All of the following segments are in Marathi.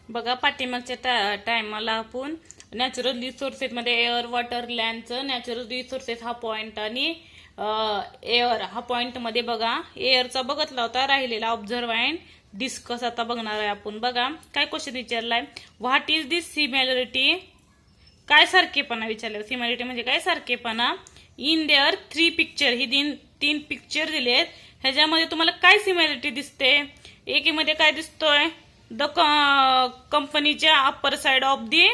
बघा पाठीमागच्या टायमाला आपण नॅचरल रिसोर्सेस मध्ये एअर, वॉटर, लँडचं नॅचरल रिसोर्सेस हा पॉइंट आणि एअर हा पॉइंट मध्ये बघा एअरचा बघितला होता, राहिलेला ऑब्झर्व अँड डिस्कस आता बघणार आहे आपण. बघा काय क्वेश्चन विचारलाय, व्हॉट इज दिस सिमिलॅरिटी, काय सारखेपणा विचारलं. सिमिलॅरिटी म्हणजे काय सारखेपणा. इन देअर 3 पिक्चर, ही तीन पिक्चर दिलेत, ह्याच्यामध्ये तुम्हाला काय सिमिलॅरिटी दिसते. एकीमध्ये काय दिसतोय, द कंपनीच्या upper side of the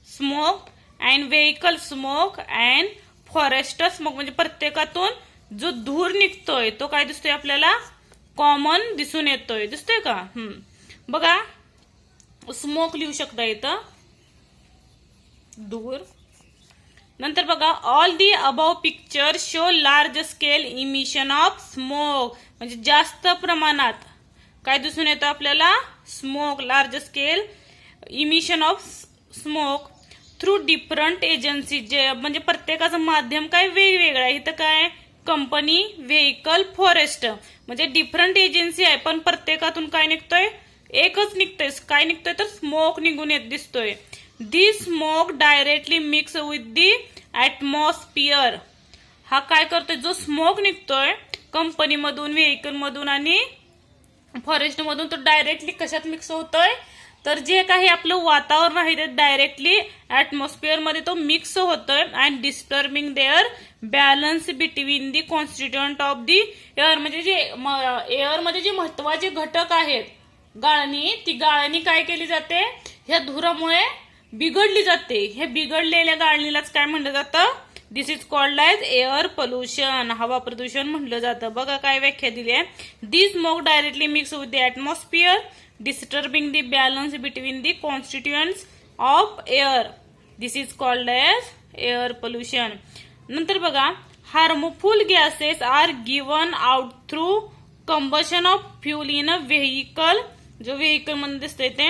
smoke and vehicle smoke and forest smoke, म्हणजे प्रत्येकातून जो धूर निघतोय तो काय दिसतोय आपल्याला, कॉमन दिसून येतोय. दिसतोय का. बघा स्मोक लिहू शकता इथं, धूर. नंतर बघा all the above picture show large scale emission of smoke, म्हणजे जास्त प्रमाणात काय दिसून येतं आपल्याला, smoke, large scale emission of smoke through different agency, जे म्हणजे प्रत्येकाचं माध्यम काय वेगवेगळं आहे. इथं काय कंपनी, व्हेकल, फॉरेस्ट, म्हणजे डिफरंट एजन्सी आहे पण प्रत्येकातून काय निघतोय, एकच निघतोय. काय निघतोय तर स्मोक निघून येत दिसतोय. This smoke directly mix with the atmosphere, हा काय करतोय, जो स्मोक निघतोय कंपनीमधून, व्हेकल मधून आणि फॉरेस्ट मधून, तो डायरेक्टली कशात मिक्स होतोय, तर जे काही आपलं वातावरण आहे ते डायरेक्टली ऍटमॉस्फिअर मध्ये तो मिक्स होतोय and disturbing their balance between the constituent of the air, म्हणजे जे एअर मध्ये जे महत्वाचे घटक आहेत, गाळणी, ती गाळणी काय केली जाते, ह्या धुरामुळे बिघडली जाते. हे बिघडलेल्या गाळणीलाच काय म्हणलं जातं, this is called as air pollution, हवा प्रदूषण म्हटलं जातं. बघा काय व्याख्या दिली आहे, this smoke directly mix with the atmosphere disturbing the balance between the constituents of air, this is called as air pollution. नंतर बघा harmful gases are given out through combustion of fuel in a vehicle, जो व्हेकल मध्ये दिसतंय ते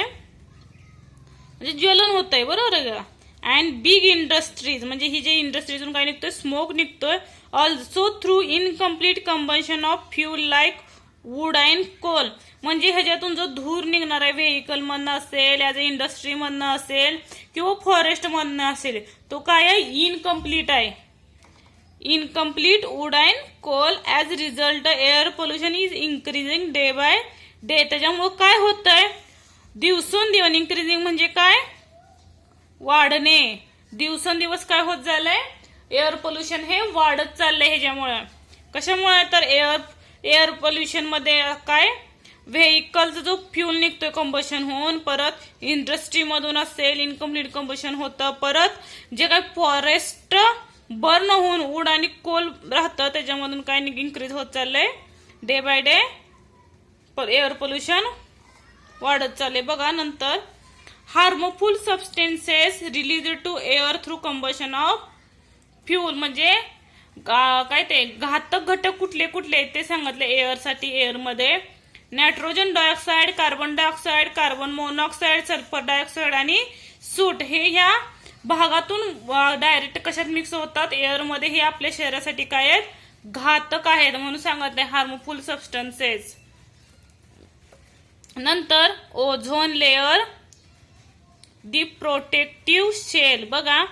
म्हणजे ज्वलन होत आहे, बरोबर आहे का. अँड बिग इंडस्ट्रीज, म्हणजे ही जे इंडस्ट्रीजून काय निघतोय, स्मोक निघतोय. Also through incomplete combustion of fuel like wood and coal, म्हणजे ह्याच्यातून जो धूर निघणार आहे व्हेकल मधनं असेल, ॲज अ इंडस्ट्री मधनं असेल किंवा फॉरेस्ट मधनं असेल, तो काय आहे, इनकम्प्लीट आहे. Incomplete wood and coal, as result air pollution is increasing day by day. त्याच्यामुळे काय होतंय, दिवसेंदिवस, इन्क्रीजिंग म्हणजे काय, वाढणे, दिवसेंदिवस काय होत झालंय, एअर पोल्युशन हे वाढत चाललंय. ह्याच्यामुळे कशामुळे, तर एअर पोल्युशन मध्ये काय, व्हेकलचा जो फ्यूल निघतोय कंबशन होऊन, परत इंडस्ट्री मधून असेल इनकम्प्लीट कंबशन होतं, परत जे काय फॉरेस्ट बर्न होऊन वूड आणि कोल राहतं त्याच्यामधून काय इन्क्रीज होत चाललंय, day by day air pollution वाढत चालले. बघा नंतर harmful substances release to air through combustion of fuel, म्हणजे काय ते घातक घटक कुठले कुठले ते सांगितले एअर साठी. एअर मध्ये nitrogen dioxide, carbon dioxide, carbon monoxide, sulphur dioxide आणि सूट, हे ह्या भागातून डायरेक्ट कशात मिक्स होतात, एअर मध्ये. हे आपल्या शरीरासाठी काय आहेत, घातक आहेत म्हणून सांगितले हार्मफुल सबस्टन्सेस. नंतर ozone layer, the protective shell. बघा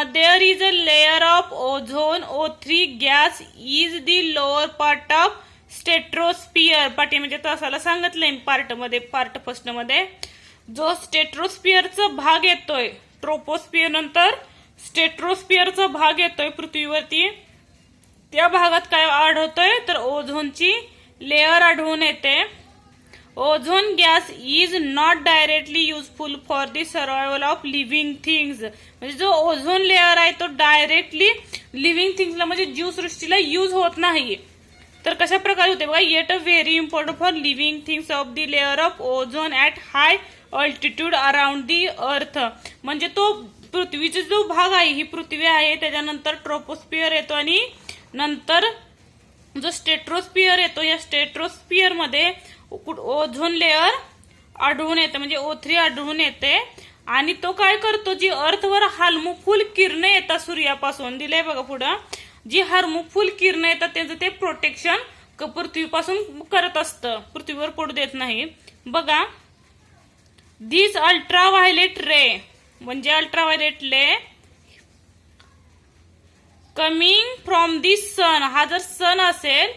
there is a layer of ozone, O3 gas is the lower part of stratosphere. पाठी म्हणजे तासाला सांगितलंय पार्ट मध्ये, पार्ट फर्स्ट मध्ये जो स्ट्रेटोस्फिअरचा भाग येतोय, ट्रोपोस्फिअर नंतर स्ट्रेटोस्फिअरचा भाग येतोय पृथ्वीवरती, त्या भागात काय आढळतोय तर ओझोनची लेअर आढळून येते. Ozone gas is not directly useful for the survival of living things, म्हणजे जो ओझोन लेअर आहे तो डायरेक्टली लिव्हिंग थिंग्सला म्हणजे जीवसृष्टीला यूज होत नाही. तर कशा प्रकारे होते बघा, yet a very important for living things of the layer of ozone at high altitude around the earth, म्हणजे तो पृथ्वीचा जो भाग आहे, ही पृथ्वी आहे, त्याच्यानंतर ट्रोपोस्फिअर येतो आणि नंतर जो स्ट्रेटोस्फिअर येतो, या स्ट्रेटोस्फिअर मध्ये ओझोन लेअर आढळून येते, म्हणजे O3 आढळून येते. आणि तो काय करतो, जी अर्थवर हार्मफुल किरणे येतात सूर्यापासून, दिले बघा पुढं, जी हार्मफुल किरणे येतात त्याचं ते प्रोटेक्शन पृथ्वीपासून करत असतं, पृथ्वीवर पडू देत नाही. बघा दिस अल्ट्राव्हायलेट रे म्हणजे ultraviolet ray coming from the sun, हा जर सन असेल,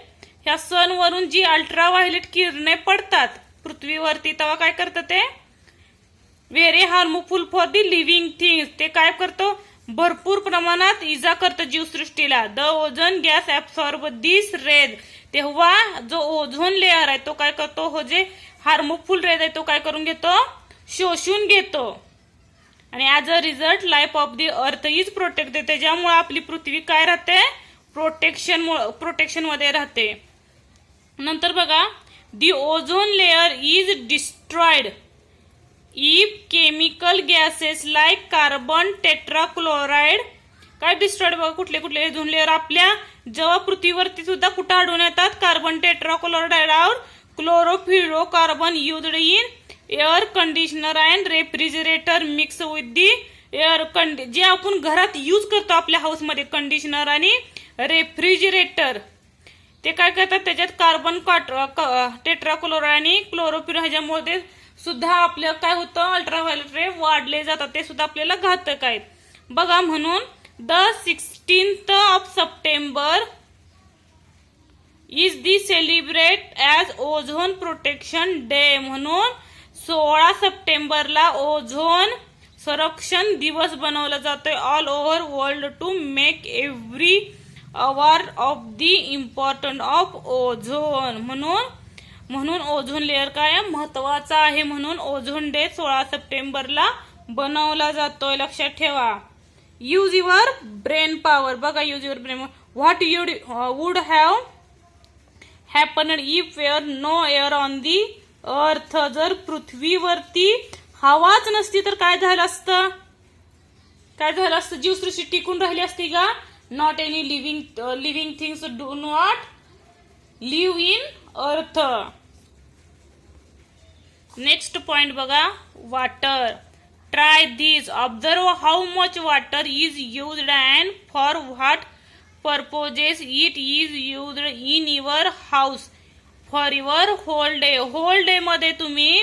ह्या सन वरून जी अल्ट्राव्हायलेट किरणे पडतात पृथ्वीवरती, तेव्हा काय करतं ते very harmful for the living things. ते काय करतो, भरपूर प्रमाणात इजा करतं जीवसृष्टीला. The ozone gas absorb this rays, तेव्हा जो ओझोन लेअर आहे तो काय करतो, हो जे हार्मफुल रेज आहे तो काय करून घेतो, शोषून घेतो. आणि as a result life of the earth is protected, त्याच्यामुळे आपली पृथ्वी काय राहते, प्रोटेक्शन मध्ये राहते. नंतर बघा, the ozone layer is destroyed if chemical gases like carbon tetrachloride, काय डिस्ट्रॉइड बघा, कुठले कुठले ओझोन लेअर आपल्या जेव्हा पृथ्वीवरती सुद्धा कुठं आढळून येतात, कार्बन टेट्राक्लोराइड और chlorofluorocarbon used in air conditioner and refrigerator mix with the air जे आपण घरात यूज करतो आपल्या हाऊसमध्ये, कंडिशनर आणि रेफ्रिजरेटर, ते काय करतात, त्याच्यात कार्बन टेट्राक्लोराइड आणि क्लोरोफ्लोरो ह्याच्यामुळे सुद्धा आपलं काय होतं, अल्ट्राव्हायलेट रे वाढले जातात, ते सुद्धा आपल्याला घातक आहेत. बघा, म्हणून the 16th of September is the celebrate as ozone protection day, म्हणून 16 सप्टेंबरला ओझोन संरक्षण दिवस बनवला जातोय all over world to make every hour of the important of ozone. म्हणून ओझोन लेअर काय महत्वाचा आहे, म्हणून ओझोन डे 16 सप्टेंबरला बनवला जातोय, लक्षात ठेवा. यूज युअर ब्रेन पॉवर, बघा, use your brain, what would have happened if were no air on the earth, जर पृथ्वीवरती हवाच नसती तर काय झालं असतं, जीवसृष्टी टिकून राहिली असती का, not any living things do not live in earth. Next point बघा, water. Try this, observe how much water is used and for what purposes it is used in your house for your whole day. Whole day मध्ये तुम्ही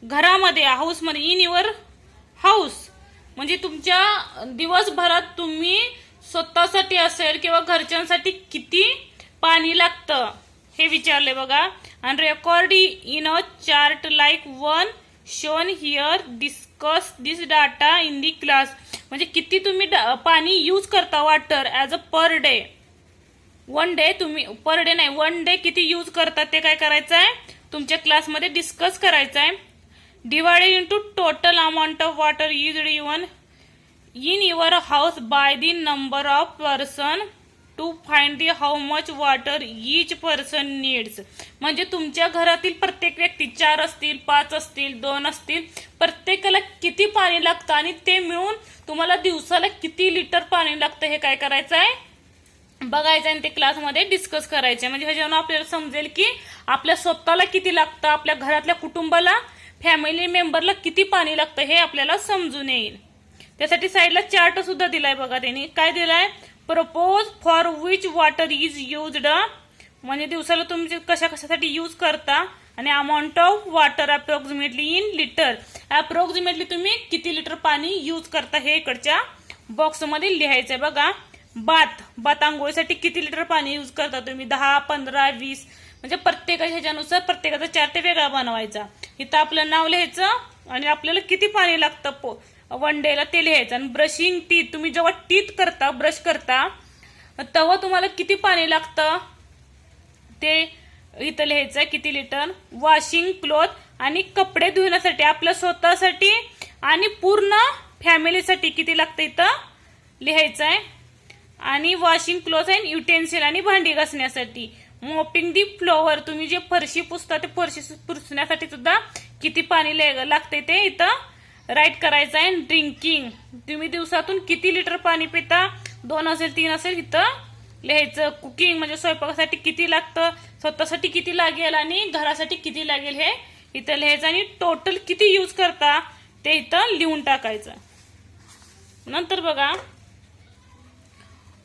घरामध्ये, हाऊस मध्ये, इन युअर हाऊस म्हणजे तुमच्या दिवसभरात तुम्ही स्वतःसाठी असेल किंवा घरच्यांसाठी किती पाणी लागतं हे विचारले बघा. आणि record in a chart like one shown here, discuss this data in the class, म्हणजे किती तुम्ही पाणी यूज करता water as a per day. One day तुम्ही, पर डे नाही, वन डे किती यूज करतात ते काय करायचं आहे, तुमच्या क्लासमध्ये डिस्कस करायचं आहे. Divided into total amount of water used in your house by the number of person to find the how much water each person needs. म्हणजे तुमच्या घरातील प्रत्येक व्यक्ती, 4 असतील, 5 असतील, 2 असतील, प्रत्येकाला किती पाणी लागतं आणि ते मिळून तुम्हाला दिवसाला किती लिटर पाणी लागतं हे काय करायचं आहे, बघायचं आणि ते क्लासमध्ये डिस्कस करायचे. म्हणजे ह्याच्यावर आपल्याला समजेल की आपल्या स्वतःला किती लागतं, आपल्या घरातल्या कुटुंबाला, फॅमिली मेंबरला किती पाणी लागतं हे आपल्याला समजून येईल. त्यासाठी साईडला चार्ट सुद्धा दिलाय बघा, त्यांनी काय दिलाय, propose for which water is used, म्हणजे दिवसाला तुम्ही कशासाठी यूज करता, आणि amount of water approximately in litre, approximately तुम्ही किती लिटर पाणी यूज करता हे इकडच्या बॉक्समध्ये लिहायचंय बघा. बात आंघोळीसाठी किती लिटर पाणी यूज करता तुम्ही, 10, 15, 20, म्हणजे प्रत्येकाच्या ह्याच्यानुसार प्रत्येकाचा चार्ट वेगळा बनवायचा. इथं आपलं नाव लिहायचं आणि आपल्याला किती पाणी लागतं वन डेला ते लिहायचं. आणि ब्रशिंग टीथ, तुम्ही जेव्हा टीथ करता, ब्रश करता, तेव्हा तुम्हाला किती पाणी लागतं ते इथं लिहायचं किती लिटर. वॉशिंग क्लोथ, आणि कपडे धुण्यासाठी आपल्या स्वतःसाठी आणि पूर्ण फॅमिलीसाठी किती लागतं इथं लिहायचं आहे. आणि वॉशिंग क्लोथ अँड युटेन्सिल, आणि भांडी घासण्यासाठी. मोपिंग दी फ्लोअर, तुम्ही जे फरशी पुसता ते फरशी पुसण्यासाठी सुद्धा किती पाणी लागते ते इथं राईट करायचं आहे. ड्रिंकिंग, तुम्ही दिवसातून किती लिटर पाणी पिता, 2 असेल 3 असेल इथं लिहायचं. कुकिंग म्हणजे स्वयंपाकासाठी किती लागतं, स्वतःसाठी किती लागेल आणि घरासाठी किती लागेल हे इथं लिहायचं. आणि टोटल किती यूज करता ते इथं लिहून टाकायचं. नंतर बघा,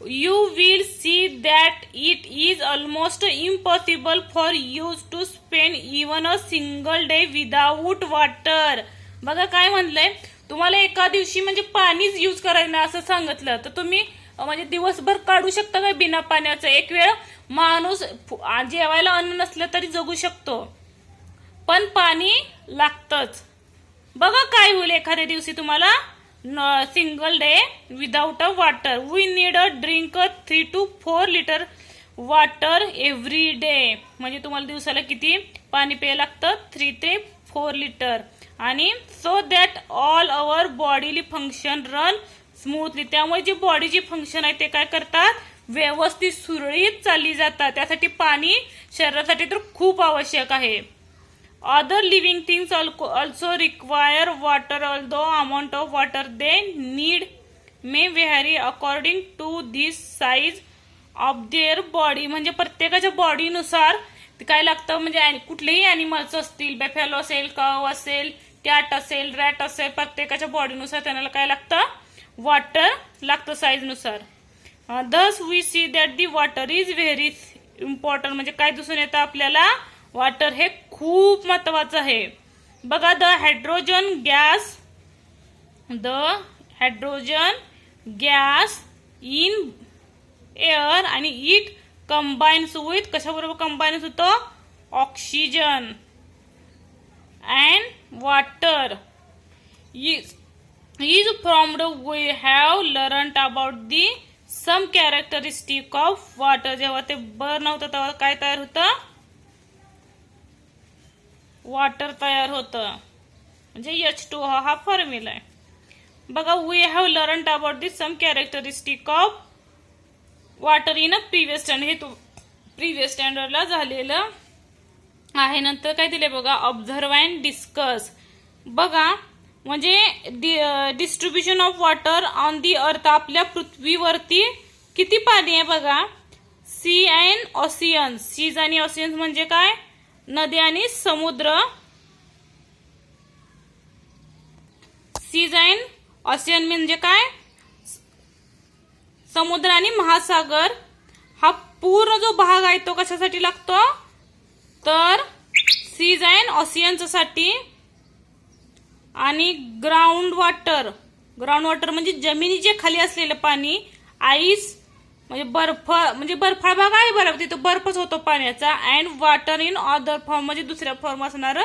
you will see that it is almost impossible for you to spend even a single day without water. बघा काय म्हणलंय, तुम्हाला एका दिवशी म्हणजे पाणीच यूज करायचं नाही असं सांगितलं तर तुम्ही म्हणजे दिवसभर काढू शकता का बिना पाण्याचं? एक वेळ माणूस जेवायला अन्न नसलं तरी जगू शकतो, पण पाणी लागतच. बघा काय होईल एखाद्या दिवशी तुम्हाला single day without a water. We need a drink 3 to 4 litre water every day. म्हणजे तुम्हाला दिवसाला किती पाणी प्यायला लागतं? 3 ते 4 लिटर. आणि so that all our bodily function run smoothly. त्यामुळे जे बॉडीची फंक्शन आहे ते काय करतात? व्यवस्थित सुरळीत चालली जातात. त्यासाठी पाणी शरीरासाठी तर खूप आवश्यक आहे. Other living things also require water, although amount of water they need may vary according to the size of their body. म्हणजे प्रत्येकाच्या बॉडीनुसार काय लागतं, म्हणजे कुठलेही ॲनिमल्स असतील, बॅफॅलो असेल, काव असेल, कॅट असेल, रॅट असेल, प्रत्येकाच्या बॉडीनुसार त्यांना काय लागतं? वॉटर लागतं साईजनुसार. Thus we see that the water is very important. म्हणजे काय दिसून येतं आपल्याला? वॉटर हे खूप महत्वाचं आहे. बघा the hydrogen gas in air आणि इट कंबाईन्स विथ, कशाबरोबर कंबाईन्स होतं? Oxygen and water is formed. We have learned about the some characteristic of water. जेव्हा ते बर्न होतं तेव्हा काय तयार होतं? वॉटर तयार होतं. म्हणजे H2O हा फॉर्म्युला आहे. बघा we have learned about the some characteristic of water in a previous standard. हे प्रिव्हियस स्टँडर्डला झालेलं आहे. नंतर काय दिले बघा? Observe and discuss. बघा म्हणजे distribution of water on the earth. आपल्या पृथ्वीवरती किती पाणी आहे बघा? C and ऑसियन्स. सीज आणि ऑसियन्स म्हणजे काय? नदी आणि समुद्र. सीज अँड ऑसियन म्हणजे काय? समुद्र आणि महासागर. हा पूर्ण जो भाग आहे तो कशासाठी लागतो? तर सीज अँड ऑसियन्स साठी. आणि ग्राउंड वॉटर म्हणजे जमिनीच्या खाली असलेलं पाणी. आईस म्हणजे बर्फाळ भाग आहे बरोबर, तिथं बर्फच होतो पाण्याचा. And water in other form म्हणजे दुसऱ्या फॉर्म असणार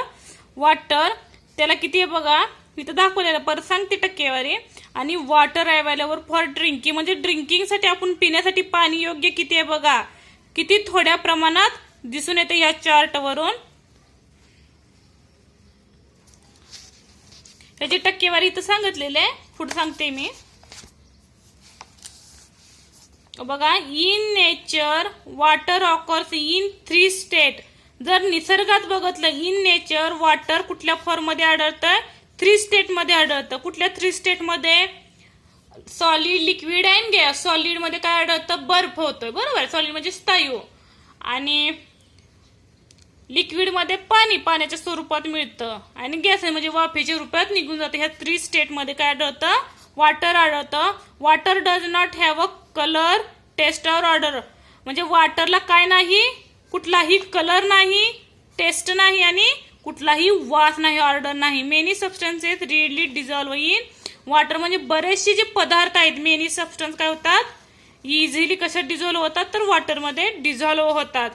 वॉटर. त्याला किती आहे बघा? इथं दाखवलेलं, परत सांगते टक्केवारी. आणि वॉटर अवेलेबल फॉर ड्रिंकिंग म्हणजे ड्रिंकिंगसाठी आपण पिण्यासाठी पाणी योग्य किती आहे बघा? किती थोड्या प्रमाणात दिसून येते ह्या चार्टवरून. त्याची टक्केवारी इथं सांगितलेली आहे, पुढे सांगते मी. बघा in nature water occurs in 3 state. जर निसर्गात बघितलं इन नेचर वॉटर कुठल्या फॉर्म मध्ये आढळतं? 3 स्टेट मध्ये आढळतं. कुठल्या 3 स्टेट मध्ये? Solid, liquid and gas. Solid मध्ये काय आढळतं? बर्फ होतोय बरोबर. सॉलिड म्हणजे स्थायू. आणि लिक्विड मध्ये पाणी पाण्याच्या स्वरूपात मिळतं. आणि गॅस म्हणजे वाफेच्या रूपात निघून जातं. ह्या 3 स्टेट मध्ये काय आढळतं? वॉटर आढळतं. Water does not have a colour, taste और ऑर्डर. म्हणजे वॉटरला काय नाही? कुठलाही कलर नाही, टेस्ट नाही आणि कुठलाही वास नाही, ऑर्डर नाही. Many substances readily dissolve in water. म्हणजे बरेचसे जे पदार्थ आहेत, मेनी सबस्टन्स काय होतात? इझिली कशात डिझॉल्व होतात? तर वॉटरमध्ये डिझॉल्व होतात.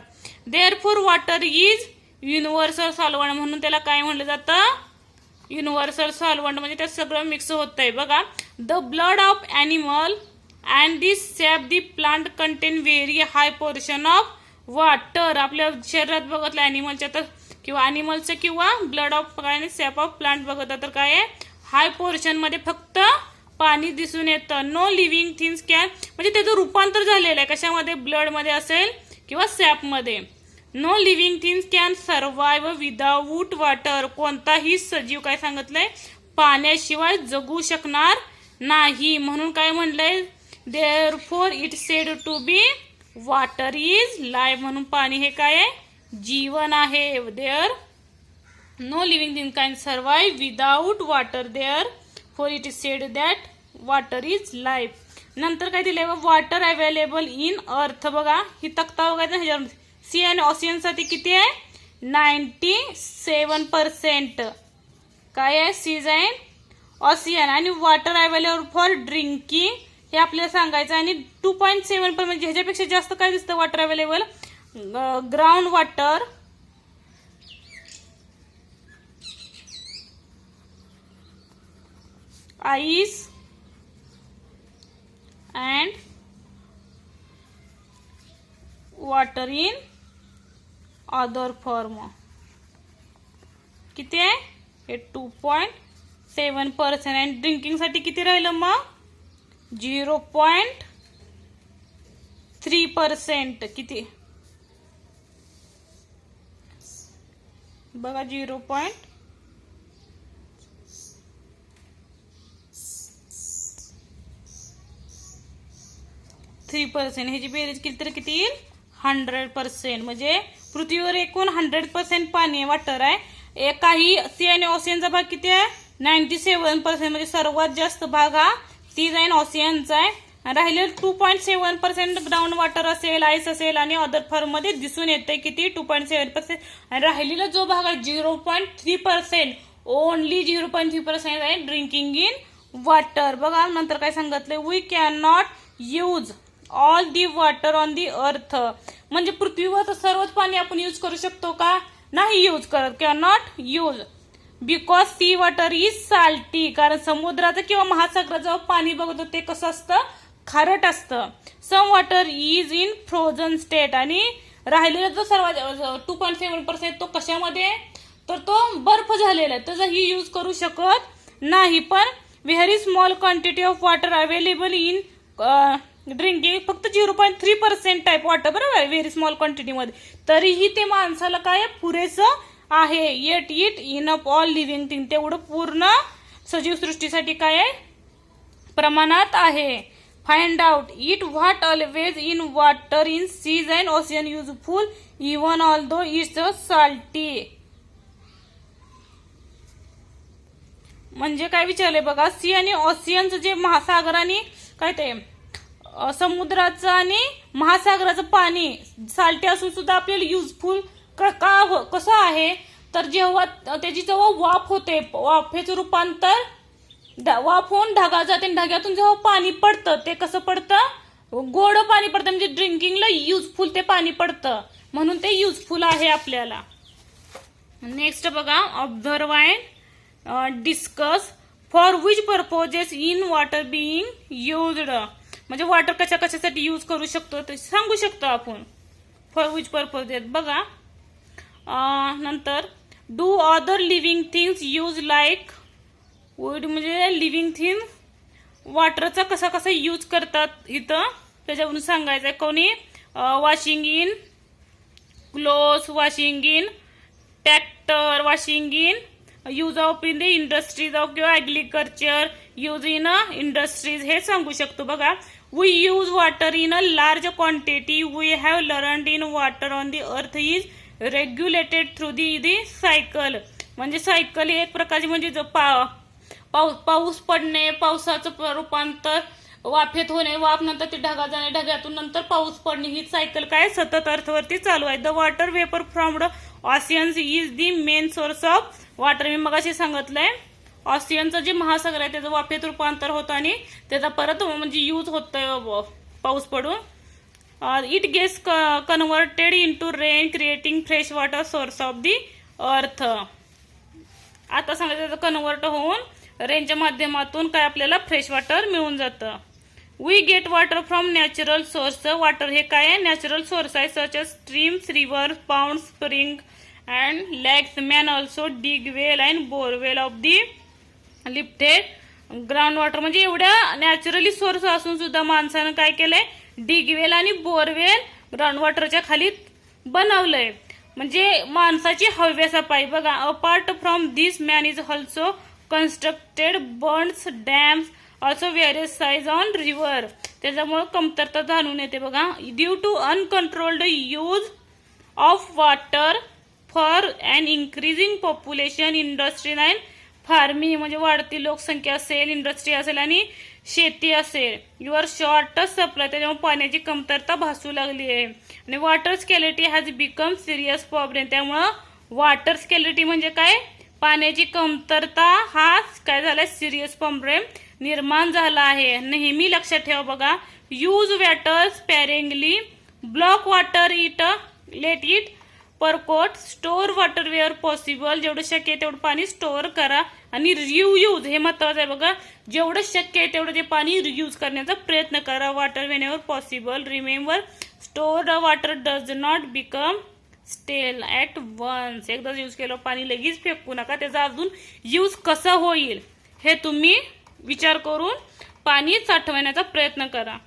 Therefore water is universal solvent. म्हणून त्याला काय म्हणलं जातं? Universal solvent. म्हणजे त्यात सगळं मिक्स होतंय. बघा the blood of animal and the SAP the plant content very high portion of water. आपल्या शरीरात बघितलं ॲनिमलच्या तर किंवा ॲनिमलचं किंवा ब्लड ऑफ काय सॅप ऑफ प्लांट बघितलं तर काय आहे? हाय पोर्शन मध्ये फक्त पाणी दिसून येतं. नो लिव्हिंग थिंग्स कॅन म्हणजे त्याचं रूपांतर झालेलं आहे. कशामध्ये? ब्लड मध्ये असेल किंवा सॅप मध्ये. No living things can survive without water. कोणताही सजीव काय सांगितलंय? पाण्याशिवाय जगू शकणार नाही. म्हणून काय म्हणलंय? Therefore it said to be water is life. म्हणून पाणी हे काय आहे? जीवन आहे. There no living thing can survive without water. Therefore it is said that water is life. नंतर काय दिलंय? वॉटर अवेलेबल इन अर्थ. बघा ही तक्ता बघायचा ह्याच्यावर. सी आणि ऑसियन साठी किती आहे? 97%. काय आहे, सीज अँड ऑसियन. आणि वॉटर अवेलेबल फॉर ड्रिंकिंग हे आपल्याला सांगायचं. आणि 2.7 म्हणजे ह्याच्यापेक्षा जास्त काय दिसतं water available, ground water, ice and water in other form. किती आहे हे, 2.7%. आणि ड्रिंकिंगसाठी किती राहिलं मग, 0.3%. किती बघा, 0.3%. ह्याची बेरीज केली तर किती येईल, 100%. म्हणजे पृथ्वीवर एकूण 100% पाणी वॉटर आहे. काही सी आणि ओशियनचा भाग किती आहे, 97%. म्हणजे सर्वात जास्त भाग हा सीज अँड ओशियनचा आहे. राहिलेलं 2.7% ग्राउंड वॉटर असेल, आईस असेल आणि अदर फॉर्म मध्ये दिसून येते किती, 2.7%. आणि राहिलेला जो भाग आहे 0.3%, ओनली 0.3% आहे ड्रिंकिंग इन वॉटर. बघा नंतर काय सांगितलंय, we can not use all the water on the earth. म्हणजे पृथ्वीवर सर्वच पाणी आपण यूज करू शकतो का, नाही यूज करत, can not use, because C water is salty. कारण समुद्राचं किंवा महासागराचं पाणी बघतो ते कसं असतं, खारट असतं. Some water is in frozen state. आणि राहिलेला जो सर्वात 2.7% तो कशामध्ये, तर तो बर्फ झालेला आहे, त्याचाही यूज करू शकत नाही. पण very small quantity of water available in drinking, फक्त 0.3% टाईप वॉटर, बरोबर आहे, व्हेरी स्मॉल क्वांटिटीमध्ये. तरीही ते माणसाला काय पुरेसं आहे. Eight it enough all living thing, तेवढं पूर्ण सजीव सृष्टीसाठी काय आहे, प्रमाणात आहे. Find out it what always in water in seas and ocean useful even although it's salty. म्हणजे काय विचारलंय बघा, सी आणि ओशियनचं जे महासागर आणि काय ते समुद्राचं आणि महासागराचं पाणी साल्टी असून सुद्धा आपल्याला युजफुल कसं आहे, तर जेव्हा त्याची जेव्हा वाफ होते, वाफेचं रूपांतर वाफ होऊन ढगात जाते, ढग्यातून जेव्हा पाणी पडतं ते कसं पडतं, गोड पाणी पडतं. म्हणजे ड्रिंकिंगला युजफुल ते पाणी पडतं, म्हणून ते युजफुल आहे आपल्याला. नेक्स्ट बघा, observe and discuss for which purposes in water being used. म्हणजे वॉटर कशा कशासाठी यूज करू शकतो ते सांगू शकतो आपण, फॉर विच पर्पजेस. बघा नंतर, do other living things use like would. म्हणजे लिव्हिंग थिंग वॉटरचा कसा कसा यूज करतात इथं त्याच्यावरून सांगायचं आहे. कोणी, washing in clothes, washing in tractor, washing in use of in the industries of किंवा ॲग्रिकल्चर, यूज इन इंडस्ट्रीज, हे सांगू शकतो. बघा, we use water in a large quantity, we have learned in water on the earth is regulated through the cycle. म्हणजे सायकल ही एक प्रकारची, म्हणजे पाऊस पडणे, पावसाचं रूपांतर वाफेत होणे, वाफ नंतर ते ढगात जाणे, ढगातून नंतर पाऊस पडणे, ही सायकल काय सतत अर्थवरती चालू आहे. The water vapour from the oceans is the main source of water. मी मगाशी सांगितलंय, ऑसियनचं जे महासागर आहे त्याचं वाफेत रूपांतर होतं आणि त्याचा परत म्हणजे यूज होतं पाऊस पडून. It gets converted into rain creating fresh water source of the earth. आता सांगायचं, त्याचं कन्व्हर्ट होऊन रेनच्या माध्यमातून काय आपल्याला फ्रेश वॉटर मिळून जातं. We get water from natural source. Water हे काय आहे, नॅचरल सोर्स आहे, such as streams, river, pound, spring and lakes. Man also dig well and borewell of the lifted ground water. म्हणजे एवढ्या नॅचरली सोर्स असून सुद्धा माणसानं काय केलंय, डिगवेल आणि बोरवेल ग्राउंड वॉटरच्या खाली बनवलंय. म्हणजे माणसाची हव्यासापायी. बघा, apart from this man is also constructed bunds, dams, also various size on river. त्याच्यामुळे कमतरता जाणून येते. बघा, due to uncontrolled use of water for and increasing population, industry and farming. म्हणजे वाढती लोकसंख्या असेल, इंडस्ट्री असेल आणि शेती असेल, युअर शॉर्टच सप्लाय, त्याच्यामुळे पाण्याची कमतरता भासू लागली आहे. आणि water scarcity has become serious problem. त्यामुळं वॉटर स्कॅलिटी म्हणजे काय, पाण्याची कमतरता हा काय झालाय सिरियस प्रॉब्लेम निर्माण झाला आहे. नेहमी लक्षात ठेवा बघा. Use water sparingly, block water it, let it percolate, store water where possible. जेवढं शक्य आहे तेवढं पाणी स्टोअर करा आणि रियूज हे महत्वाचं आहे बघा. जेवढं शक्य आहे तेवढं ते पाणी रियूज करण्याचा प्रयत्न करा. Water whenever possible. Remember stored water does not become स्टेल ॲट वन्स. एकदा यूज केलं पाणी लगेच फेकू नका. त्याचा अजून यूज कसा होईल हे तुम्ही विचार करून पाणी साठवण्याचा प्रयत्न करा.